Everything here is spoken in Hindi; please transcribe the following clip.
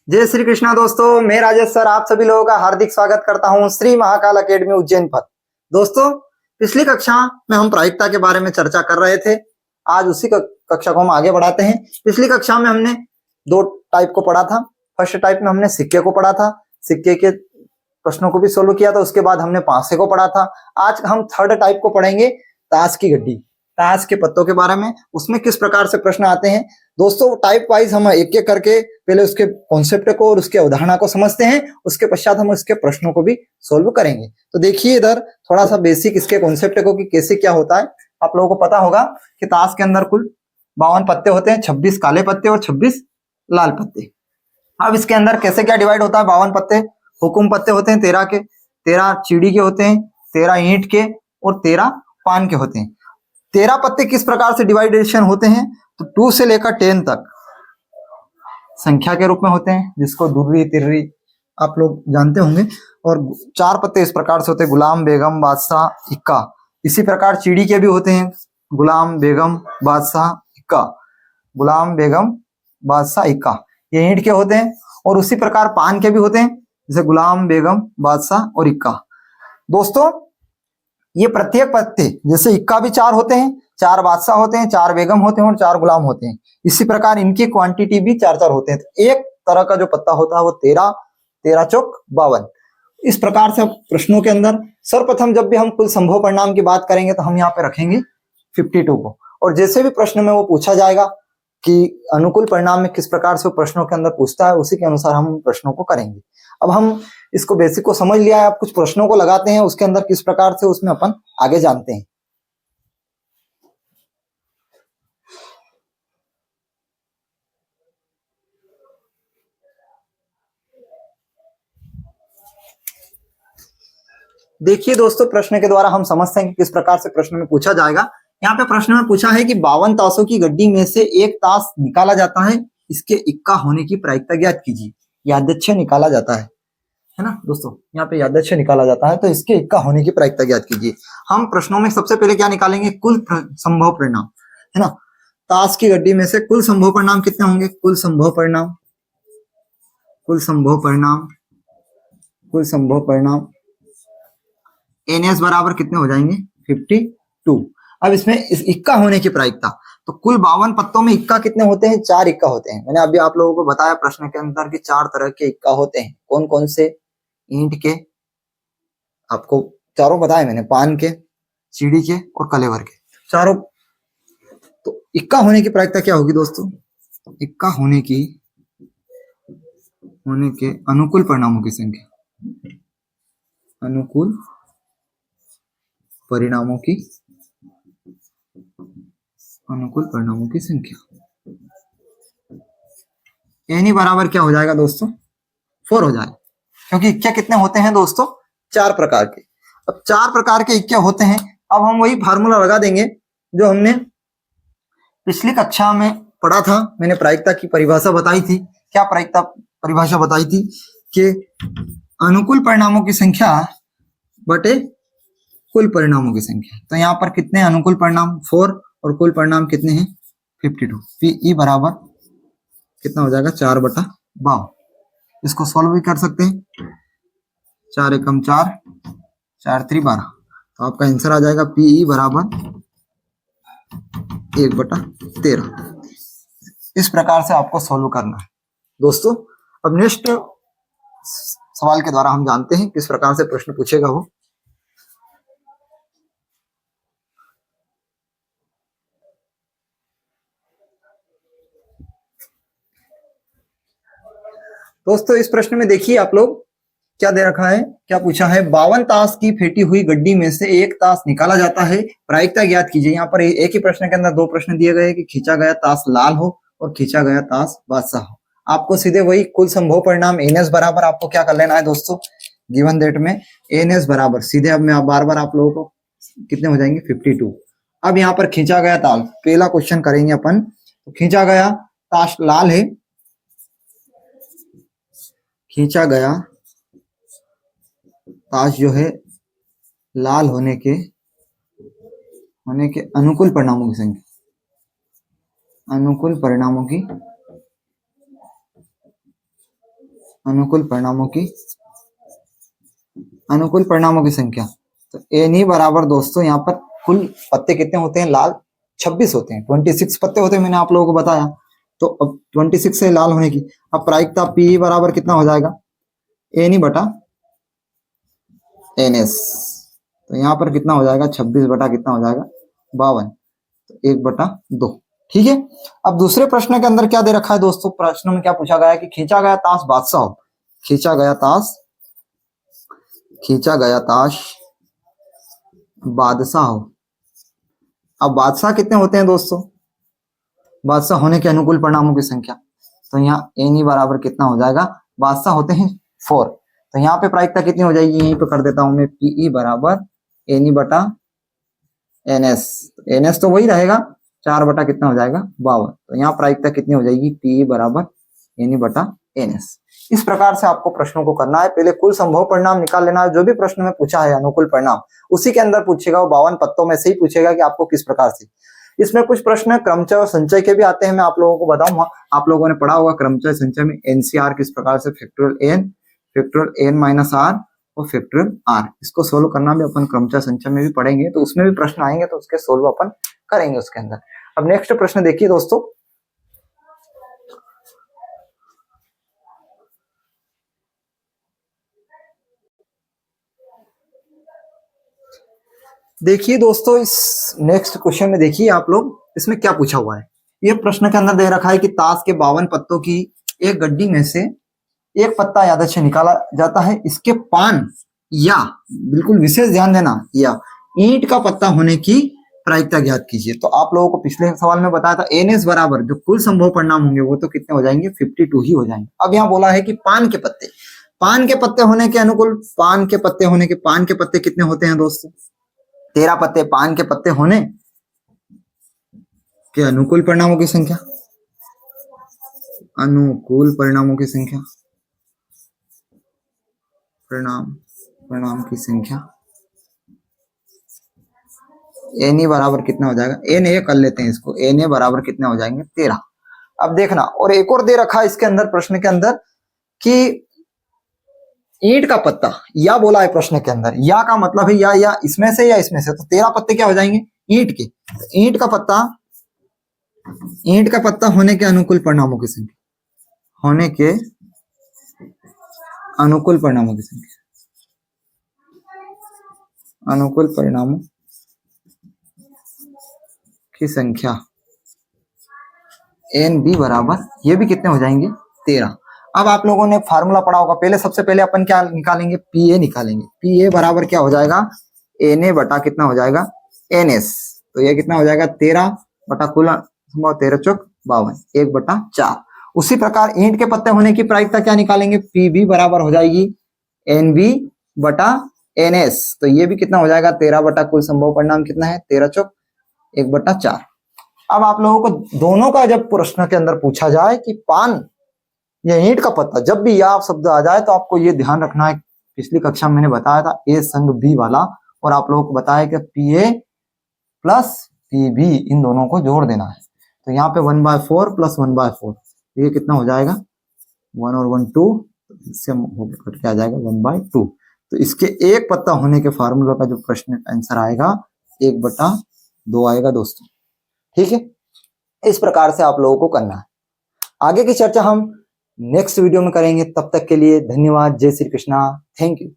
जय श्री कृष्णा दोस्तों, मैं राजेश सर आप सभी लोगों का हार्दिक स्वागत करता हूं श्री महाकाल अकेडमी उज्जैन पर। दोस्तों, पिछली कक्षा में हम प्रायिकता के बारे में चर्चा कर रहे थे। आज उसी कक्षा को हम आगे बढ़ाते हैं। पिछली कक्षा में हमने दो टाइप को पढ़ा था। फर्स्ट टाइप में हमने सिक्के को पढ़ा था, सिक्के के प्रश्नों को भी सोल्व किया था। उसके बाद हमने पांसे को पढ़ा था। आज हम थर्ड टाइप को पढ़ेंगे, ताश की गड्डी, ताश के पत्तों के बारे में। उसमें किस प्रकार से प्रश्न आते हैं दोस्तों, टाइप वाइज हम एक एक करके पहले उसके कॉन्सेप्ट को और उसके अवधारणा को समझते हैं। उसके पश्चात हम इसके प्रश्नों को भी सोल्व करेंगे। तो देखिए इधर थोड़ा सा बेसिक इसके कॉन्सेप्ट को कि कैसे क्या होता है। आप लोगों को पता होगा कि ताश के अंदर कुल 52 पत्ते होते हैं, 26 काले पत्ते और 26 लाल पत्ते। अब इसके अंदर कैसे क्या डिवाइड होता है। 52 पत्ते हुकुम पत्ते होते हैं 13 के, 13 चीड़ी के होते हैं, 13 ईंट के और 13 पान के होते हैं। 13 पत्ते किस प्रकार से डिवाइडेशन होते हैं तो 2 से लेकर 10 तक संख्या के रूप में होते हैं, जिसको दुर्री तिर्री आप लोग जानते होंगे। और 4 पत्ते इस प्रकार से होते हैं, गुलाम बेगम बादशाह इक्का। इसी प्रकार चीड़ी के भी होते हैं, गुलाम बेगम बादशाह इक्का, गुलाम बेगम बादशाह इक्का, ये ईंट के होते हैं। और उसी प्रकार पान के भी होते हैं, जैसे गुलाम बेगम बादशाह और इक्का। दोस्तों, ये प्रत्येक पत्ते जैसे इक्का भी 4 होते हैं, 4 बादशाह होते हैं, 4 बेगम होते हैं और 4 गुलाम होते हैं। इसी प्रकार इनकी क्वांटिटी भी 4-4 होते हैं। तो एक तरह का जो पत्ता होता है वो 13, 13 चौक 52। इस प्रकार से प्रश्नों के अंदर सर्वप्रथम जब भी हम कुल संभव परिणाम की बात करेंगे तो हम यहाँ पे रखेंगे 52 को। और जैसे भी प्रश्न में वो पूछा जाएगा कि अनुकूल परिणाम में किस प्रकार से वो प्रश्नों के अंदर पूछता है, उसी के अनुसार हम प्रश्नों को करेंगे। अब हम इसको बेसिक को समझ लिया है, अब कुछ प्रश्नों को लगाते हैं, उसके अंदर किस प्रकार से उसमें अपन आगे जानते हैं। देखिए दोस्तों, प्रश्न के द्वारा हम समझते हैं कि किस प्रकार से प्रश्न में पूछा जाएगा। यहाँ पे प्रश्न में पूछा है कि 52 ताशों की गड्डी में से एक ताश निकाला जाता है, इसके इक्का होने की प्रायिकता ज्ञात कीजिए। यादृच्छिक निकाला जाता है ना दोस्तों, यहाँ पे यादृच्छिक निकाला जाता है, तो इसके इक्का होने की प्रायिकता ज्ञात कीजिए। हम प्रश्नों में सबसे पहले क्या निकालेंगे, कुल संभव परिणाम, है ना। ताश की गड्डी में से कुल संभव परिणाम कितने होंगे, कुल संभव परिणाम, कुल संभव परिणाम, कुल संभव परिणाम एनएस बराबर कितने हो जाएंगे, 52। अब इसमें इस इक्का होने की प्रायिकता, तो कुल 52 पत्तों में इक्का कितने होते हैं, 4 इक्का होते हैं। मैंने अभी आप लोगों को बताया प्रश्न के अंदर कि 4 तरह के इक्का होते हैं। कौन कौन से, ईंट के, आपको चारों बताए मैंने, पान के, चीड़ी के और कलेवर के, चारों। तो इक्का होने की प्रायिकता क्या होगी दोस्तों, इक्का होने के अनुकूल परिणामों की संख्या, अनुकूल परिणामों की, अनुकूल परिणामों की संख्या एन बराबर क्या हो जाएगा दोस्तों, 4 हो जाएगा। क्योंकि इक्के कितने होते हैं दोस्तों, 4 प्रकार के। अब 4 प्रकार के इक्के होते हैं। अब हम वही फार्मूला लगा देंगे जो हमने पिछली कक्षा में पढ़ा था। मैंने प्रायिकता की परिभाषा बताई थी। क्या प्रायिकता परिभाषा बताई थी कि अनुकूल परिणामों की संख्या बटे कुल परिणामों की संख्या। तो यहाँ पर कितने अनुकूल परिणाम, 4, और कुल परिणाम कितने हैं, 52। पीई बराबर कितना हो जाएगा, 4/52। इसको सॉल्व भी कर सकते हैं, 4 एकम 4, 4 3 12। तो आपका आंसर आ जाएगा पीई बराबर 1/13। इस प्रकार से आपको सॉल्व करना है दोस्तों। अब नेक्स्ट सवाल के द्वारा हम जानते हैं किस प्रकार से प्रश्न पूछेगा वो। दोस्तों, इस प्रश्न में देखिए आप लोग क्या दे रखा है, क्या पूछा है, 52 ताश की फेंटी हुई गड्डी में से एक ताश निकाला जाता है, प्रायिकता ज्ञात कीजिए। यहाँ पर एक ही प्रश्न के अंदर 2 प्रश्न दिए गए कि खींचा गया ताश लाल हो और खींचा गया ताश बादशाह हो। आपको सीधे वही कुल संभव परिणाम एनएस बराबर आपको क्या कर लेना है दोस्तों, गिवन डेट में एनएस बराबर सीधे, अब मैं बार बार आप लोगों को कितने हो जाएंगे, 52। अब यहाँ पर खींचा गया ताश, पहला क्वेश्चन करेंगे अपन। तो खींचा गया ताश लाल है, खींचा गया ताश जो है लाल होने के अनुकूल परिणामों की संख्या, अनुकूल परिणामों की अनुकूल परिणामों की संख्या। तो एन ही बराबर दोस्तों यहाँ पर कुल पत्ते कितने होते हैं, लाल 26 होते हैं, 26 पत्ते होते हैं, मैंने आप लोगों को बताया। तो अब 26 से लाल होने की, अब प्रायिकता पी बराबर कितना हो जाएगा, एन ही बटा एन एस। तो यहाँ पर कितना हो जाएगा, 26 बटा कितना हो जाएगा 52, तो 1/2। ठीक है। अब दूसरे प्रश्न के अंदर क्या दे रखा है दोस्तों, प्रश्न में क्या पूछा गया है कि खींचा गया ताश बादशाह हो, खींचा गया ताश बादशाह हो। अब बादशाह कितने होते हैं दोस्तों, बादशाह होने के अनुकूल परिणामों की संख्या। तो यहाँ एन ही बराबर कितना हो जाएगा, बादशाह होते हैं 4। तो यहाँ पे प्रायिकता कितनी हो जाएगी, यहीं पे कर देता हूं मैं, पीई बराबर एन ही बटा एन एस। एन एस तो वही रहेगा, 4 बटा कितना हो जाएगा 52। तो यहाँ प्रायिकता कितनी हो जाएगी, पीई बराबर एन ही बटा एन एस। इस प्रकार से आपको प्रश्नों को करना है। पहले कुल संभव परिणाम निकाल लेना है, जो भी प्रश्न में पूछा है अनुकूल परिणाम उसी के अंदर पूछेगा, वो 52 पत्तों में से ही पूछेगा कि आपको किस प्रकार से। इसमें कुछ प्रश्न क्रमचय और संचय के भी आते हैं, मैं आप लोगों को बताऊंगा। आप लोगों ने पढ़ा होगा क्रमचय संचय में एनसीआर किस प्रकार से, फैक्टोरियल एन माइनस आर और फैक्टोरियल आर। इसको सोल्व करना भी अपन क्रमचय संचय में भी पढ़ेंगे, तो उसमें भी प्रश्न आएंगे, तो उसके सोल्व अपन करेंगे उसके अंदर। अब नेक्स्ट प्रश्न देखिए दोस्तों, देखिए दोस्तों इस नेक्स्ट क्वेश्चन में देखिए आप लोग, इसमें क्या पूछा हुआ है। ये प्रश्न के अंदर दे रखा है कि ताश के 52 पत्तों की एक गड्डी में से एक पत्ता यादृच्छिक निकाला जाता है, इसके पान या, बिल्कुल विशेष ध्यान देना, या ईंट का पत्ता होने की प्रायिकता ज्ञात कीजिए। तो आप लोगों को पिछले सवाल में बताया था एन एस बराबर जो कुल संभव परिणाम होंगे वो तो कितने हो जाएंगे, 52 ही हो जाएंगे। अब यहाँ बोला है कि पान के पत्ते होने के अनुकूल, पान के पत्ते कितने होते हैं दोस्तों, 13 पत्ते। पान के पत्ते होने के अनुकूल परिणामों की संख्या, परिणाम की संख्या एन ए बराबर कितना हो जाएगा, एन ए कर लेते हैं इसको, एन ए बराबर कितने हो जाएंगे 13। अब देखना, और एक और दे रखा है इसके अंदर प्रश्न के अंदर कि ईंट का पत्ता, या बोला है प्रश्न के अंदर, या का मतलब है या इसमें से या इसमें से। तो 13 पत्ते क्या हो जाएंगे ईंट के, ईंट का पत्ता होने के अनुकूल परिणामों की संख्या, अनुकूल परिणामों की संख्या एन बी बराबर, ये भी कितने हो जाएंगे 13। अब आप लोगों ने फार्मूला पढ़ा होगा, पहले सबसे पहले अपन क्या निकालेंगे, पी ए निकालेंगे। पी ए बराबर क्या हो जाएगा, एन ए बटा कितना हो जाएगा एन एस। तो ये कितना हो जाएगा 13 बटा कुल 13 चौक 52, 1/4। उसी प्रकार ईंट के पत्ते होने की प्रायिकता क्या निकालेंगे, पी बी बराबर हो जाएगी एन बी बटा एन एस। तो ये भी कितना हो जाएगा 13 बटा कुल संभव परिणाम कितना है 13 चौक 1/4। अब आप लोगों को दोनों का जब प्रश्न के अंदर पूछा जाए कि पान या ईंट का पत्ता, जब भी या शब्द आ जाए तो आपको ये ध्यान रखना है, पिछली कक्षा में मैंने बताया था ए संग बी वाला, और आप लोगों को बताया कि P A plus P be in दोनों को जोड़ देना है। तो यहाँ पे 1/4 प्लस 1/4, ये कितना हो जाएगा 1 और 1 2, इससे कट के आ जाएगा 1/2। तो इसके एक पत्ता होने के फार्मूला का जो प्रश्न आंसर आएगा 1/2 आएगा दोस्तों। ठीक है, इस प्रकार से आप लोगों को करना है। आगे की चर्चा हम नेक्स्ट वीडियो में करेंगे, तब तक के लिए धन्यवाद। जय श्री कृष्णा, थैंक यू।